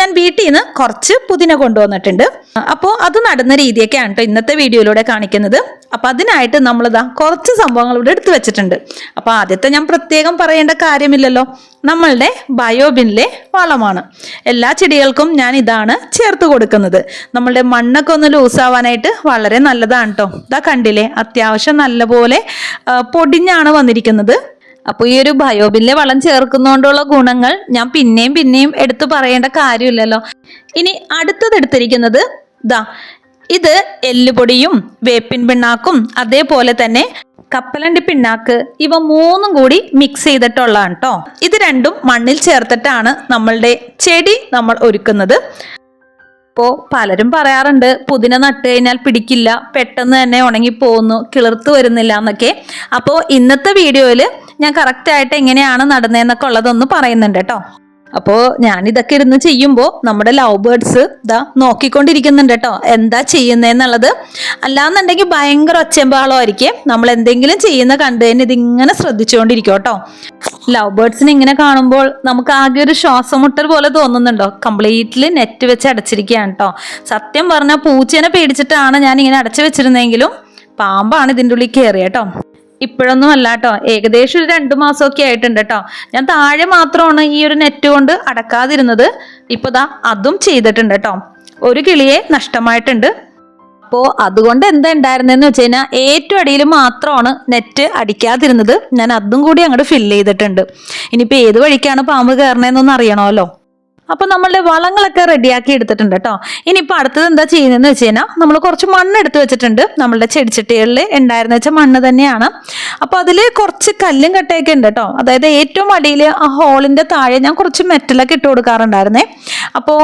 ഞാൻ വീട്ടിൽ നിന്ന് കുറച്ച് പുതിന കൊണ്ടുവന്നിട്ടുണ്ട്. അപ്പോൾ അത് നടുന്ന രീതിയൊക്കെയാണ് കേട്ടോ ഇന്നത്തെ വീഡിയോയിലൂടെ കാണിക്കുന്നത്. അപ്പം അതിനായിട്ട് നമ്മളിതാ കുറച്ച് സംഭവങ്ങൾ ഇവിടെ എടുത്തു വെച്ചിട്ടുണ്ട്. അപ്പോൾ ആദ്യത്തെ ഞാൻ പ്രത്യേകം പറയേണ്ട കാര്യമില്ലല്ലോ, നമ്മളുടെ ബയോബിനിലെ വളമാണ്. എല്ലാ ചെടികൾക്കും ഞാൻ ഇതാണ് ചേർത്ത് കൊടുക്കുന്നത്. നമ്മളുടെ മണ്ണൊക്കെ ഒന്ന് ലൂസാവാനായിട്ട് വളരെ നല്ലതാണ് കേട്ടോ. ഇതാ കണ്ടില്ലേ, അത്യാവശ്യം നല്ലപോലെ പൊടിഞ്ഞാണ് വന്നിരിക്കുന്നത്. അപ്പോൾ ഈ ഒരു ബയോബിനിലെ വളം ചേർക്കുന്നതുകൊണ്ടുള്ള ഗുണങ്ങൾ ഞാൻ പിന്നെയും എടുത്തു പറയേണ്ട കാര്യമില്ലല്ലോ. ഇനി അടുത്തത് എടുത്തിരിക്കുന്നത് ഇത് എല്ലുപൊടിയും വേപ്പിൻ പിണ്ണാക്കും അതേപോലെ തന്നെ കപ്പലണ്ടി പിണ്ണാക്ക്, ഇവ മൂന്നും കൂടി മിക്സ് ചെയ്തിട്ടുള്ളതാണ് കേട്ടോ. ഇത് രണ്ടും മണ്ണിൽ ചേർത്തിട്ടാണ് നമ്മളുടെ ചെടി നമ്മൾ ഒരുക്കുന്നത്. അപ്പോൾ പലരും പറയാറുണ്ട് പുതിന നട്ട് കഴിഞ്ഞാൽ പിടിക്കില്ല, പെട്ടെന്ന് തന്നെ ഉണങ്ങിപ്പോകുന്നു, കിളിർത്ത് വരുന്നില്ല എന്നൊക്കെ. അപ്പോൾ ഇന്നത്തെ വീഡിയോയിൽ ഞാൻ കറക്റ്റായിട്ട് എങ്ങനെയാണ് നടുന്നതെന്നൊക്കെ ഉള്ളതൊന്ന് പറയുന്നുണ്ട് കേട്ടോ. അപ്പോൾ ഞാനിതൊക്കെ ഇരുന്ന് ചെയ്യുമ്പോൾ നമ്മുടെ ലവ് ബേർഡ്സ് നോക്കിക്കൊണ്ടിരിക്കുന്നുണ്ട് കേട്ടോ, എന്താ ചെയ്യുന്നതെന്നുള്ളത്. അല്ലാന്നുണ്ടെങ്കിൽ ഭയങ്കര ഒച്ചമ്പാളമായിരിക്കും. നമ്മൾ എന്തെങ്കിലും ചെയ്യുന്ന കണ്ടു തന്നെ ഇതിങ്ങനെ ശ്രദ്ധിച്ചുകൊണ്ടിരിക്കും കേട്ടോ. ലവ് ബേർഡ്സിനെ ഇങ്ങനെ കാണുമ്പോൾ നമുക്ക് ആകെ ഒരു ശ്വാസം മുട്ടൽ പോലെ തോന്നുന്നുണ്ടോ? കംപ്ലീറ്റ്ലി നെറ്റ് വെച്ച് അടച്ചിരിക്കുകയാണ് കേട്ടോ. സത്യം പറഞ്ഞാൽ പൂച്ചേനെ പേടിച്ചിട്ടാണ് ഞാൻ ഇങ്ങനെ അടച്ചു വെച്ചിരുന്നെങ്കിലും പാമ്പാണ് ഇതിൻ്റെ ഉള്ളിൽ കയറിയ കേട്ടോ. ഇപ്പോഴൊന്നും അല്ല കേട്ടോ, ഏകദേശം ഒരു 2 മാസമൊക്കെ ആയിട്ടുണ്ട് കേട്ടോ. ഞാൻ താഴെ മാത്രമാണ് ഈ ഒരു നെറ്റ് കൊണ്ട് അടക്കാതിരുന്നത്. ഇപ്പൊ അതും ചെയ്തിട്ടുണ്ട് കേട്ടോ. ഒരു കിളിയെ നഷ്ടമായിട്ടുണ്ട്. അപ്പോൾ അതുകൊണ്ട് എന്താ ഉണ്ടായിരുന്നെന്ന് വെച്ച് കഴിഞ്ഞാൽ ഏറ്റവും അടിയിൽ മാത്രമാണ് നെറ്റ് അടിക്കാതിരുന്നത്. ഞാൻ അതും കൂടി അങ്ങോട്ട് ഫില്ല് ചെയ്തിട്ടുണ്ട്. ഇനിയിപ്പോൾ ഏത് വഴിക്കാണ് പാമ്പ് കയറണേന്നൊന്നും അറിയണമല്ലോ. അപ്പൊ നമ്മളുടെ വളങ്ങളൊക്കെ റെഡിയാക്കി എടുത്തിട്ടുണ്ട് കേട്ടോ. ഇനിയിപ്പോൾ അടുത്തത് എന്താ ചെയ്യുന്നതെന്ന് വെച്ച് കഴിഞ്ഞാൽ നമ്മൾ കുറച്ച് മണ്ണ് എടുത്ത് വെച്ചിട്ടുണ്ട്. നമ്മളുടെ ചെടിച്ചട്ടികളിൽ ഉണ്ടായിരുന്ന വെച്ച മണ്ണ് തന്നെയാണ്. അപ്പോൾ അതിൽ കുറച്ച് കല്ലും കട്ടയൊക്കെ ഉണ്ട് കേട്ടോ. അതായത് ഏറ്റവും അടിയിൽ ആ ഹോളിന്റെ താഴെ ഞാൻ കുറച്ച് മെറ്റലൊക്കെ ഇട്ട് കൊടുക്കാറുണ്ടായിരുന്നേ. അപ്പോൾ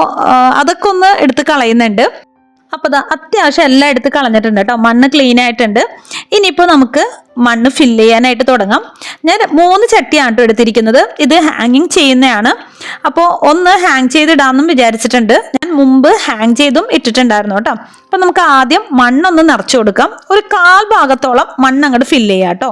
അതൊക്കെ ഒന്ന് എടുത്ത് കളയുന്നുണ്ട്. അപ്പോൾ അത്യാവശ്യം എല്ലാം എടുത്ത് കളഞ്ഞിട്ടുണ്ട് കേട്ടോ. മണ്ണ് ക്ലീൻ ആയിട്ടുണ്ട്. ഇനിയിപ്പോൾ നമുക്ക് മണ്ണ് ഫില്ല് ചെയ്യാനായിട്ട് തുടങ്ങാം. ഞാൻ 3 ചട്ടിയാണ് കേട്ടോ എടുത്തിരിക്കുന്നത്. ഇത് ഹാങ്ങിങ് ചെയ്യുന്നതാണ്. അപ്പോൾ ഒന്ന് ഹാങ് ചെയ്തിടാമെന്നും വിചാരിച്ചിട്ടുണ്ട്. ഞാൻ മുമ്പ് ഹാങ് ചെയ്തും ഇട്ടിട്ടുണ്ടായിരുന്നു കേട്ടോ. അപ്പോൾ നമുക്ക് ആദ്യം മണ്ണൊന്ന് നിറച്ചു കൊടുക്കാം. ഒരു 1/4 ഭാഗത്തോളം മണ്ണ് അങ്ങോട്ട് ഫില്ല് ചെയ്യാം കേട്ടോ.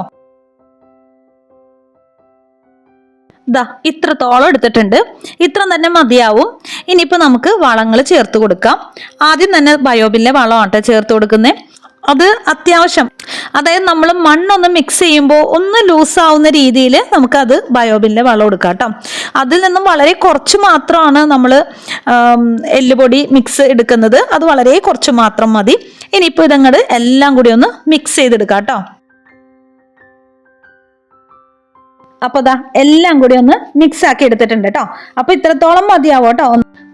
ഇത്രത്തോളം എടുത്തിട്ടുണ്ട്. ഇത്ര തന്നെ മതിയാവും. ഇനിയിപ്പോൾ നമുക്ക് വളങ്ങൾ ചേർത്ത് കൊടുക്കാം. ആദ്യം തന്നെ ബയോബിനിലെ വളമാണ് ചേർത്ത് കൊടുക്കുന്നത്. അത് അത്യാവശ്യം, അതായത് നമ്മൾ മണ്ണൊന്ന് മിക്സ് ചെയ്യുമ്പോൾ ഒന്ന് ലൂസാവുന്ന രീതിയിൽ നമുക്കത് ബയോബിനിലെ വളം കൊടുക്കാം കേട്ടോ. അതിൽ നിന്നും വളരെ കുറച്ച് മാത്രമാണ് നമ്മൾ എല്ലുപൊടി മിക്സ് എടുക്കുന്നത്. അത് വളരെ കുറച്ച് മാത്രം മതി. ഇനിയിപ്പോൾ ഇതങ്ങോട്ട് എല്ലാം കൂടി ഒന്ന് മിക്സ് ചെയ്തെടുക്കാം കേട്ടോ. അപ്പോൾ എല്ലാം കൂടി ഒന്ന് മിക്സ് ആക്കി എടുത്തിട്ടുണ്ട് കേട്ടോ. അപ്പോൾ ഇത്രത്തോളം മതിയാവും കേട്ടോ.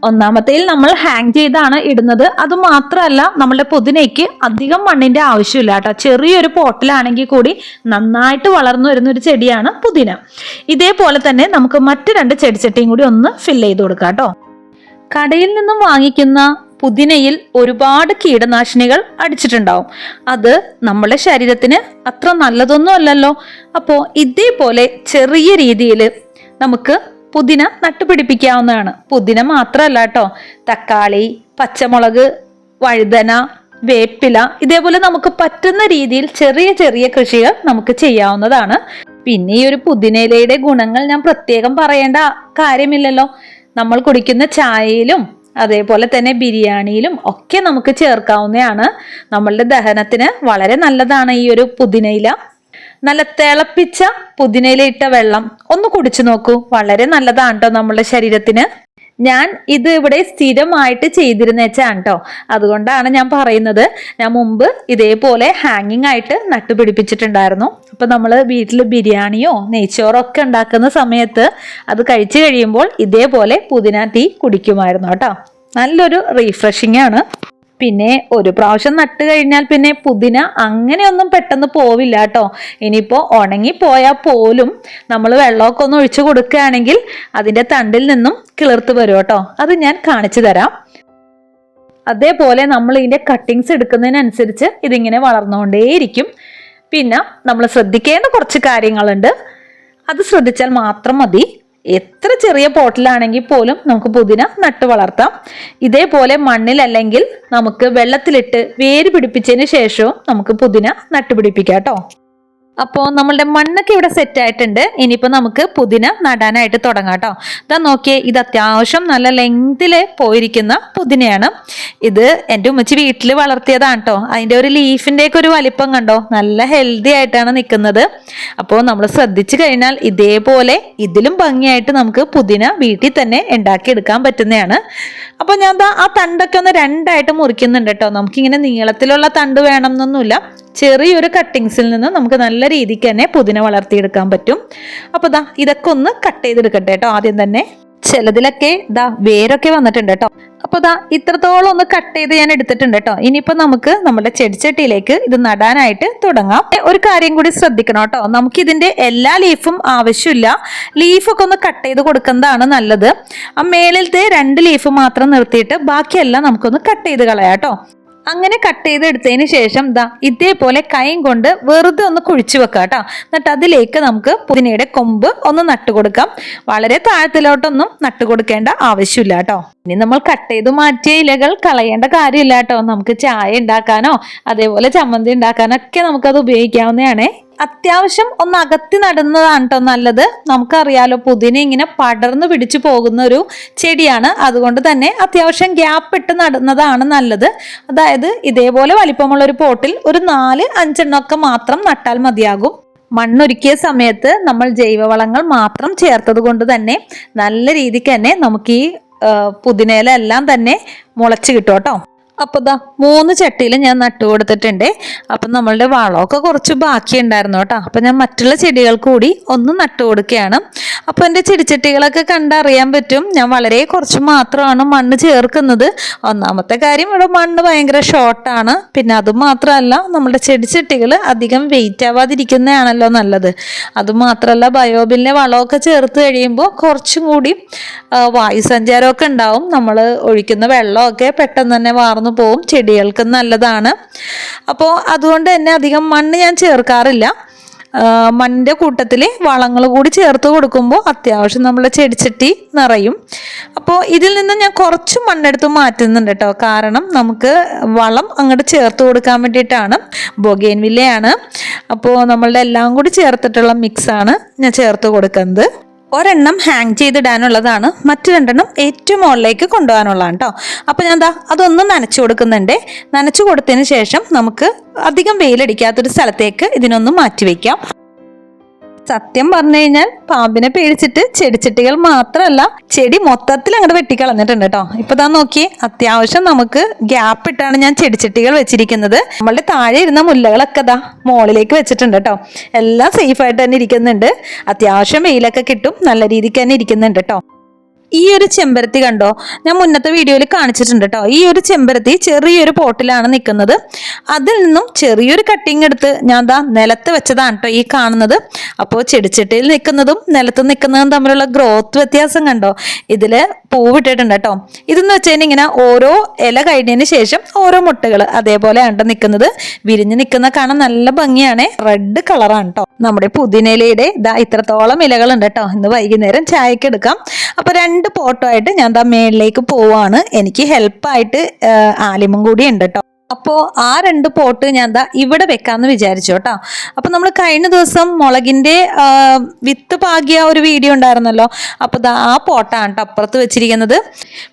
ഒന്നാമത്തേൽ നമ്മൾ ഹാങ് ചെയ്താണ് ഇടുന്നത്. അത് മാത്രമല്ല നമ്മുടെ പുതിനയ്ക്ക് അധികം മണ്ണിന്റെ ആവശ്യമില്ല കേട്ടോ. ചെറിയൊരു പോട്ടിലാണെങ്കിൽ കൂടി നന്നായിട്ട് വളർന്നു വരുന്ന ഒരു ചെടിയാണ് പുതിന. ഇതേപോലെ തന്നെ നമുക്ക് മറ്റ് 2 ചെടിച്ചട്ടിയും കൂടി ഒന്ന് ഫില്ല് ചെയ്ത് കൊടുക്കാം കേട്ടോ. കടയിൽ നിന്നും വാങ്ങിക്കുന്ന പുതിനയിൽ ഒരുപാട് കീടനാശിനികൾ അടിച്ചിട്ടുണ്ടാവും. അത് നമ്മുടെ ശരീരത്തിന് അത്ര നല്ലതൊന്നും അല്ലല്ലോ. അപ്പോൾ ഇതേപോലെ ചെറിയ രീതിയിൽ നമുക്ക് പുതിന നട്ടുപിടിപ്പിക്കാവുന്നതാണ്. പുതിന മാത്രമല്ല കേട്ടോ, തക്കാളി, പച്ചമുളക്, വഴുതന, വേപ്പില, ഇതേപോലെ നമുക്ക് പറ്റുന്ന രീതിയിൽ ചെറിയ ചെറിയ കൃഷികൾ നമുക്ക് ചെയ്യാവുന്നതാണ്. പിന്നെ ഈ ഒരു പുതിനയിലയുടെ ഗുണങ്ങൾ ഞാൻ പ്രത്യേകം പറയേണ്ട കാര്യമില്ലല്ലോ. നമ്മൾ കുടിക്കുന്ന ചായയിലും അതേപോലെ തന്നെ ബിരിയാണിയിലും ഒക്കെ നമുക്ക് ചേർക്കാവുന്നതാണ്. നമ്മളുടെ ദഹനത്തിന് വളരെ നല്ലതാണ് ഈ ഒരു പുതിനയില. നല്ല തിളപ്പിച്ച പുതിനയില ഇട്ട വെള്ളം ഒന്ന് കുടിച്ചു നോക്കൂ, വളരെ നല്ലതാണ് കേട്ടോ നമ്മളുടെ ശരീരത്തിന്. ഞാൻ ഇത് ഇവിടെ സ്ഥിരമായിട്ട് ചെയ്തിരുന്ന വെച്ചാണ് കേട്ടോ. അതുകൊണ്ടാണ് ഞാൻ പറയുന്നത്. ഞാൻ മുമ്പ് ഇതേപോലെ ഹാങ്ങിങ് ആയിട്ട് നട്ടുപിടിപ്പിച്ചിട്ടുണ്ടായിരുന്നു. അപ്പം നമ്മൾ വീട്ടിൽ ബിരിയാണിയോ നെയ്ച്ചോറോ ഒക്കെ ഉണ്ടാക്കുന്ന സമയത്ത് അത് കഴിച്ചു കഴിയുമ്പോൾ ഇതേപോലെ പുതിന ടീ കുടിക്കുമായിരുന്നു കേട്ടോ. നല്ലൊരു റീഫ്രഷിംഗ് ആണ്. പിന്നെ ഒരു പ്രാവശ്യം നട്ട് കഴിഞ്ഞാൽ പിന്നെ പുതിന അങ്ങനെയൊന്നും പെട്ടെന്ന് പോവില്ല കേട്ടോ. ഇനിയിപ്പോൾ ഉണങ്ങിപ്പോയാൽ പോലും നമ്മൾ വെള്ളമൊക്കെ ഒന്ന് ഒഴിച്ചു കൊടുക്കുകയാണെങ്കിൽ അതിൻ്റെ തണ്ടിൽ നിന്നും കിളിർത്ത് വരും കേട്ടോ. അത് ഞാൻ കാണിച്ചു തരാം. അതേപോലെ നമ്മൾ ഇതിൻ്റെ കട്ടിങ്സ് എടുക്കുന്നതിനനുസരിച്ച് ഇതിങ്ങനെ വളർന്നുകൊണ്ടേയിരിക്കും. പിന്നെ നമ്മൾ ശ്രദ്ധിക്കേണ്ട കുറച്ച് കാര്യങ്ങളുണ്ട്. അത് ശ്രദ്ധിച്ചാൽ മാത്രം മതി. എത്ര ചെറിയ പോട്ടിലാണെങ്കിൽ പോലും നമുക്ക് പുതിന നട്ട് വളർത്താം. ഇതേപോലെ മണ്ണിലല്ലെങ്കിൽ നമുക്ക് വെള്ളത്തിലിട്ട് വേര് പിടിപ്പിച്ചതിന് ശേഷവും നമുക്ക് പുതിന നട്ടുപിടിപ്പിക്കാം കേട്ടോ. അപ്പോൾ നമ്മളുടെ മണ്ണൊക്കെ ഇവിടെ സെറ്റ് ആയിട്ടുണ്ട്. ഇനിയിപ്പോൾ നമുക്ക് പുതിന നടാനായിട്ട് തുടങ്ങാം കേട്ടോ. ഇതാ നോക്കിയേ, ഇത് അത്യാവശ്യം നല്ല ലെങ്തിൽ പോയിരിക്കുന്ന പുതിനയാണ്. ഇത് എൻ്റെ ഉമ്മച്ചി വീട്ടിൽ വളർത്തിയതാണ് കേട്ടോ. അതിൻ്റെ ഒരു ലീഫിൻ്റെയൊക്കെ ഒരു വലിപ്പം കണ്ടോ, നല്ല ഹെൽത്തി ആയിട്ടാണ് നിൽക്കുന്നത്. അപ്പോൾ നമ്മൾ ശ്രദ്ധിച്ചു കഴിഞ്ഞാൽ ഇതേപോലെ ഇതിലും ഭംഗിയായിട്ട് നമുക്ക് പുതിന വീട്ടിൽ തന്നെ ഉണ്ടാക്കിയെടുക്കാൻ പറ്റുന്നതാണ്. അപ്പോൾ ഞാൻ ആ തണ്ടൊക്കെ ഒന്ന് രണ്ടായിട്ട് മുറിക്കുന്നുണ്ട് കേട്ടോ. നമുക്കിങ്ങനെ നീളത്തിലുള്ള തണ്ട് വേണം എന്നൊന്നുമില്ല, ചെറിയൊരു കട്ടിങ്സിൽ നിന്ന് നമുക്ക് നല്ല രീതിക്ക് തന്നെ പുതിന വളർത്തിയെടുക്കാൻ പറ്റും. അപ്പോൾ ഇതൊക്കെ ഒന്ന് കട്ട് ചെയ്തെടുക്കട്ടെ കേട്ടോ. ആദ്യം തന്നെ ചിലതിലൊക്കെ വേരൊക്കെ വന്നിട്ടുണ്ട് കേട്ടോ. അപ്പോൾ ഇത്രത്തോളം ഒന്ന് കട്ട് ചെയ്ത് ഞാൻ എടുത്തിട്ടുണ്ട് കേട്ടോ. ഇനിയിപ്പോൾ നമുക്ക് നമ്മുടെ ചെടിച്ചട്ടിയിലേക്ക് ഇത് നടാനായിട്ട് തുടങ്ങാം. ഒരു കാര്യം കൂടി ശ്രദ്ധിക്കണം കേട്ടോ, നമുക്ക് ഇതിന്റെ എല്ലാ ലീഫും ആവശ്യമില്ല. ലീഫൊക്കെ ഒന്ന് കട്ട് ചെയ്ത് കൊടുക്കുന്നതാണ് നല്ലത്. ആ മേളിലത്തെ 2 ലീഫ് മാത്രം നിർത്തിയിട്ട് ബാക്കിയെല്ലാം നമുക്കൊന്ന് കട്ട് ചെയ്ത് കളയാം കേട്ടോ. അങ്ങനെ കട്ട് ചെയ്ത് എടുത്തതിന് ശേഷം ഇതേപോലെ കൈയും കൊണ്ട് വെറുതെ ഒന്ന് കുഴിച്ചു വെക്കാം കേട്ടോ. എന്നിട്ട് അതിലേക്ക് നമുക്ക് പുതിനയുടെ കൊമ്പ് ഒന്ന് നട്ടുകൊടുക്കാം. വളരെ താഴത്തിലോട്ടൊന്നും നട്ടുകൊടുക്കേണ്ട ആവശ്യമില്ല കേട്ടോ. ഇനി നമ്മൾ കട്ട് ചെയ്ത് മാറ്റിയ ഇലകൾ കളയേണ്ട കാര്യമില്ല കേട്ടോ. നമുക്ക് ചായ ഉണ്ടാക്കാനോ അതേപോലെ ചമ്മന്തി ഉണ്ടാക്കാനോ ഒക്കെ നമുക്കത് ഉപയോഗിക്കാവുന്നതാണ്. അത്യാവശ്യം ഒന്ന് അകത്തി നടുന്നതാണ് കേട്ടോ നല്ലത്. നമുക്കറിയാലോ, പുതിന ഇങ്ങനെ പടർന്നു പിടിച്ചു പോകുന്ന ഒരു ചെടിയാണ്. അതുകൊണ്ട് തന്നെ അത്യാവശ്യം ഗ്യാപ്പ് ഇട്ട് നടുന്നതാണ് നല്ലത്. അതായത് ഇതേപോലെ വലിപ്പമുള്ള ഒരു പോട്ടിൽ ഒരു 4-5 എണ്ണമൊക്കെ മാത്രം നട്ടാൽ മതിയാകും. മണ്ണൊരുക്കിയ സമയത്ത് നമ്മൾ ജൈവവളങ്ങൾ മാത്രം ചേർത്തത് കൊണ്ട് തന്നെ നല്ല രീതിക്ക് തന്നെ നമുക്ക് ഈ പുതിനയിലെല്ലാം തന്നെ മുളച്ച് കിട്ടും കേട്ടോ. അപ്പോൾ 3 ചട്ടിയിൽ ഞാൻ നട്ടു കൊടുത്തിട്ടുണ്ട്. അപ്പം നമ്മളുടെ വളമൊക്കെ കുറച്ച് ബാക്കി ഉണ്ടായിരുന്നു കേട്ടോ. അപ്പം ഞാൻ മറ്റുള്ള ചെടികൾക്ക് കൂടി ഒന്ന് നട്ടു കൊടുക്കുകയാണ്. അപ്പോൾ എൻ്റെ ചെടിച്ചട്ടികളൊക്കെ കണ്ടറിയാൻ പറ്റും, ഞാൻ വളരെ കുറച്ച് മാത്രമാണ് മണ്ണ് ചേർക്കുന്നത്. ഒന്നാമത്തെ കാര്യം, ഇവിടെ മണ്ണ് ഭയങ്കര ഷോർട്ടാണ്. പിന്നെ അതുമാത്രമല്ല, നമ്മുടെ ചെടിച്ചട്ടികൾ അധികം വെയിറ്റ് ആവാതിരിക്കുന്നതാണല്ലോ നല്ലത്. അതുമാത്രമല്ല, ബയോബിലിനെ വളമൊക്കെ ചേർത്ത് കഴിയുമ്പോൾ കുറച്ചും കൂടി വായുസഞ്ചാരമൊക്കെ ഉണ്ടാവും. നമ്മൾ ഒഴിക്കുന്ന വെള്ളമൊക്കെ പെട്ടെന്ന് തന്നെ വാർന്നു പോവും, ചെടികൾക്ക് നല്ലതാണ്. അപ്പോൾ അതുകൊണ്ട് തന്നെ അധികം മണ്ണ് ഞാൻ ചേർക്കാറില്ല. മണ്ണിൻ്റെ കൂട്ടത്തിൽ വളങ്ങൾ കൂടി ചേർത്ത് കൊടുക്കുമ്പോൾ അത്യാവശ്യം നമ്മളെ ചെടിച്ചട്ടി നിറയും. അപ്പോൾ ഇതിൽ നിന്ന് ഞാൻ കുറച്ച് മണ്ണെടുത്ത് മാറ്റുന്നുണ്ട് കേട്ടോ. കാരണം നമുക്ക് വളം അങ്ങോട്ട് ചേർത്ത് കൊടുക്കാൻ വേണ്ടിയിട്ടാണ്. ബൊഗെയിൻവില്ലയാണ്. അപ്പോൾ നമ്മളുടെ എല്ലാം കൂടി ചേർത്തിട്ടുള്ള മിക്സാണ് ഞാൻ ചേർത്ത് കൊടുക്കുന്നത്. ഒരെണ്ണം ഹാങ് ചെയ്തിടാനുള്ളതാണ്, മറ്റു 2 എണ്ണം ഏറ്റവും മുകളിലേക്ക് കൊണ്ടുപോകാനുള്ളതാണ് കേട്ടോ. അപ്പോൾ ഞാൻ അതൊന്ന് നനച്ചു കൊടുക്കുന്നുണ്ട്. നനച്ചു കൊടുത്തതിന് ശേഷം നമുക്ക് അധികം വെയിലടിക്കാത്തൊരു സ്ഥലത്തേക്ക് ഇതിനൊന്ന് മാറ്റി വയ്ക്കാം. സത്യം പറഞ്ഞു കഴിഞ്ഞാൽ പാമ്പിനെ പേടിച്ചിട്ട് ചെടിച്ചട്ടികൾ മാത്രമല്ല ചെടി മൊത്തത്തിൽ അങ്ങോട്ട് വെട്ടിക്കളഞ്ഞിട്ടുണ്ട് കേട്ടോ. ഇപ്പൊ നോക്കി, അത്യാവശ്യം നമുക്ക് ഗ്യാപ്പ് ഇട്ടാണ് ഞാൻ ചെടിച്ചട്ടികൾ വെച്ചിരിക്കുന്നത്. നമ്മളുടെ താഴെ ഇരുന്ന മുല്ലകളൊക്കെ മുകളിലേക്ക് വെച്ചിട്ടുണ്ട് കേട്ടോ. എല്ലാം സേഫ് ആയിട്ട് തന്നെ ഇരിക്കുന്നുണ്ട്. അത്യാവശ്യം വെയിലൊക്കെ കിട്ടും, നല്ല രീതിക്ക് തന്നെ ഇരിക്കുന്നുണ്ട് കേട്ടോ. ഈ ഒരു ചെമ്പരത്തി കണ്ടോ, ഞാൻ മുന്നത്തെ വീഡിയോയിൽ കാണിച്ചിട്ടുണ്ട് കേട്ടോ. ഈ ഒരു ചെമ്പരത്തി ചെറിയൊരു പോട്ടിലാണ് നിൽക്കുന്നത്. അതിൽ നിന്നും ചെറിയൊരു കട്ടിങ് എടുത്ത് ഞാൻ നിലത്ത് വെച്ചതാണ് കേട്ടോ ഈ കാണുന്നത്. അപ്പോൾ ചെടിച്ചട്ടിയിൽ നിൽക്കുന്നതും നിലത്ത് നിൽക്കുന്നതും തമ്മിലുള്ള ഗ്രോത്ത് വ്യത്യാസം കണ്ടോ. ഇതിൽ പൂവിട്ടിട്ടുണ്ട് കേട്ടോ. ഇതെന്ന് വെച്ച് കഴിഞ്ഞാൽ ഇങ്ങനെ ഓരോ ഇല കഴിഞ്ഞതിന് ശേഷം ഓരോ മുട്ടകൾ അതേപോലെയാണ് നിൽക്കുന്നത്. വിരിഞ്ഞ് നിൽക്കുന്ന കാണാൻ നല്ല ഭംഗിയാണ്. റെഡ് കളറാണ് കേട്ടോ. നമ്മുടെ പുതിനയിലയുടെ ഇത്രത്തോളം ഇലകളുണ്ട് കേട്ടോ. ഇന്ന് വൈകുന്നേരം ചായക്ക് എടുക്കാം. അപ്പോൾ 2 പോട്ടോ ആയിട്ട് ഞാൻ മേളിലേക്ക് പോവാണ്. എനിക്ക് ഹെൽപ്പായിട്ട് ആലിമും കൂടി ഉണ്ട് കേട്ടോ. അപ്പോൾ ആ 2 പോട്ട് ഞാൻ ഇവിടെ വെക്കാമെന്ന് വിചാരിച്ചു കേട്ടോ. അപ്പോൾ നമ്മൾ കഴിഞ്ഞ ദിവസം മുളകിൻ്റെ വിത്ത് പാകിയ ഒരു വീഡിയോ ഉണ്ടായിരുന്നല്ലോ. അപ്പോൾ ആ പോട്ടാണ് കേട്ടോ അപ്പുറത്ത് വെച്ചിരിക്കുന്നത്.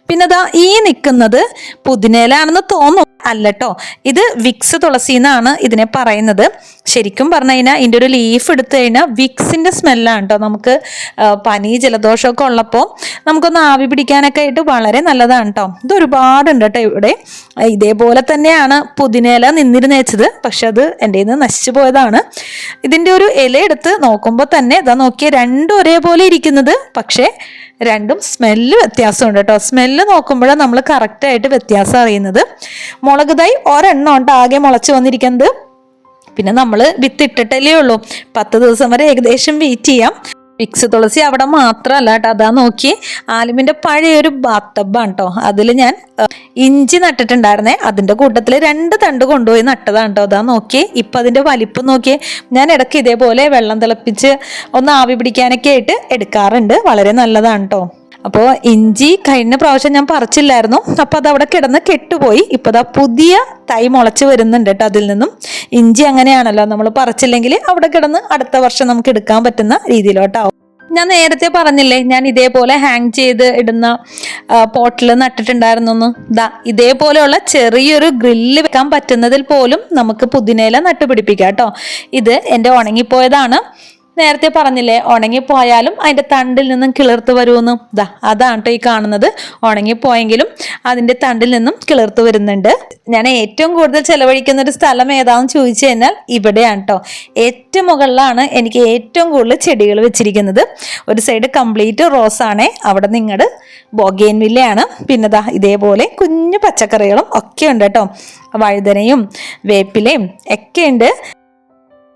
പിന്നെ ഈ നിൽക്കുന്നത് പുതിനയിലാണെന്ന് തോന്നും, അല്ലട്ടോ. ഇത് വിക്സ് തുളസി എന്നാണ് ഇതിനെ പറയുന്നത്. ശരിക്കും പറഞ്ഞു കഴിഞ്ഞാൽ ഇതിൻ്റെ ഒരു ലീഫ് എടുത്തു കഴിഞ്ഞാൽ വിക്സിൻ്റെ സ്മെല്ലാണ് കേട്ടോ. നമുക്ക് പനി ജലദോഷമൊക്കെ ഉള്ളപ്പോൾ നമുക്കൊന്ന് ആവി പിടിക്കാനൊക്കെ ആയിട്ട് വളരെ നല്ലതാണ് കേട്ടോ. ഇത് ഒരുപാടുണ്ട് കേട്ടോ ഇവിടെ. ഇതേപോലെ തന്നെയാണ് പുതിനയില നിന്നിരുന്നേച്ചത്, പക്ഷെ അത് എൻ്റെ നിന്ന് നശിച്ചു പോയതാണ്. ഇതിൻ്റെ ഒരു ഇല എടുത്ത് നോക്കുമ്പോൾ തന്നെ നോക്കിയ 2 ഒരേപോലെ ഇരിക്കുന്നത്, പക്ഷേ 2ഉം സ്മെല്ല് വ്യത്യാസമുണ്ട് കേട്ടോ. സ്മെല്ല് നോക്കുമ്പോഴാണ് നമ്മൾ കറക്റ്റായിട്ട് വ്യത്യാസം അറിയുന്നത്. മുളക് തൈ ഒരെണ്ണം ഉണ്ട് ആകെ മുളച്ച് വന്നിരിക്കുന്നത്. പിന്നെ നമ്മൾ വിത്തിട്ടിട്ടല്ലേ ഉള്ളൂ. 10 ദിവസം വരെ ഏകദേശം വെയിറ്റ് ചെയ്യാം. വിക്സ് തുളസി അവിടെ മാത്രമല്ല കേട്ടോ. നോക്കി, ആലിമിൻ്റെ പഴയൊരു ബാത്തബാണ് കേട്ടോ. അതിൽ ഞാൻ ഇഞ്ചി നട്ടിട്ടുണ്ടായിരുന്നേ. അതിൻ്റെ കൂട്ടത്തിൽ 2 തണ്ട് കൊണ്ടുപോയി നട്ടതാണ് കേട്ടോ. നോക്കി, ഇപ്പം അതിൻ്റെ വലിപ്പം നോക്കിയേ. ഞാൻ ഇടയ്ക്ക് ഇതേപോലെ വെള്ളം തിളപ്പിച്ച് ഒന്ന് ആവി പിടിക്കാനൊക്കെ ആയിട്ട് എടുക്കാറുണ്ട്. വളരെ നല്ലതാണ് കേട്ടോ. അപ്പോൾ ഇഞ്ചി കഴിഞ്ഞ പ്രാവശ്യം ഞാൻ പറിച്ചില്ലായിരുന്നു, അപ്പോൾ അത് അവിടെ കിടന്ന് കെട്ടുപോയി. ഇപ്പോൾ ദാ പുതിയ തൈ മുളച്ച് വരുന്നുണ്ട് കേട്ടോ. അതിൽ നിന്നും ഇഞ്ചി അങ്ങനെയാണല്ലോ, നമ്മൾ പറിച്ചില്ലെങ്കിൽ അവിടെ കിടന്ന് അടുത്ത വർഷം നമുക്ക് എടുക്കാൻ പറ്റുന്ന രീതിയിലോട്ടാവും. ഞാൻ നേരത്തെ പറഞ്ഞില്ലേ, ഞാൻ ഇതേപോലെ ഹാങ് ചെയ്ത് ഇടുന്ന പോട്ടിൽ നട്ടിട്ടുണ്ടായിരുന്നു. ഇതേപോലെയുള്ള ചെറിയൊരു ഗ്രില്ല് വെക്കാൻ പറ്റുന്നതിൽ പോലും നമുക്ക് പുതിനയില നട്ടുപിടിപ്പിക്കാം കേട്ടോ. ഇത് എൻ്റെ ഉണങ്ങിപ്പോയതാണ്. നേരത്തെ പറഞ്ഞില്ലേ, ഉണങ്ങിപ്പോയാലും അതിൻ്റെ തണ്ടിൽ നിന്നും കിളിർത്ത് വരുമെന്ന്. അതാണ് കേട്ടോ ഈ കാണുന്നത്. ഉണങ്ങിപ്പോയെങ്കിലും അതിൻ്റെ തണ്ടിൽ നിന്നും കിളിർത്ത് വരുന്നുണ്ട്. ഞാൻ ഏറ്റവും കൂടുതൽ ചെലവഴിക്കുന്ന ഒരു സ്ഥലം ഏതാണെന്ന് ചോദിച്ചു കഴിഞ്ഞാൽ ഇവിടെയാണ് കേട്ടോ. ഏറ്റവും മുകളിലാണ് എനിക്ക് ഏറ്റവും കൂടുതൽ ചെടികൾ വെച്ചിരിക്കുന്നത്. ഒരു സൈഡ് കംപ്ലീറ്റ് റോസ് ആണേ, അവിടെ നിങ്ങളുടെ ബൊഗെയിൻവില്ലയാണ്. പിന്നെ ഇതേപോലെ കുഞ്ഞു പച്ചക്കറികളും ഒക്കെ ഉണ്ട് കേട്ടോ. വഴുതനയും വേപ്പിലയും ഒക്കെ ഉണ്ട്.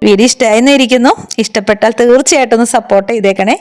വീഡിയോ ഇഷ്ടമായിരിക്കുന്നു. ഇഷ്ടപ്പെട്ടാൽ തീർച്ചയായിട്ടും ഒന്ന് സപ്പോർട്ട് ചെയ്തേക്കണേ.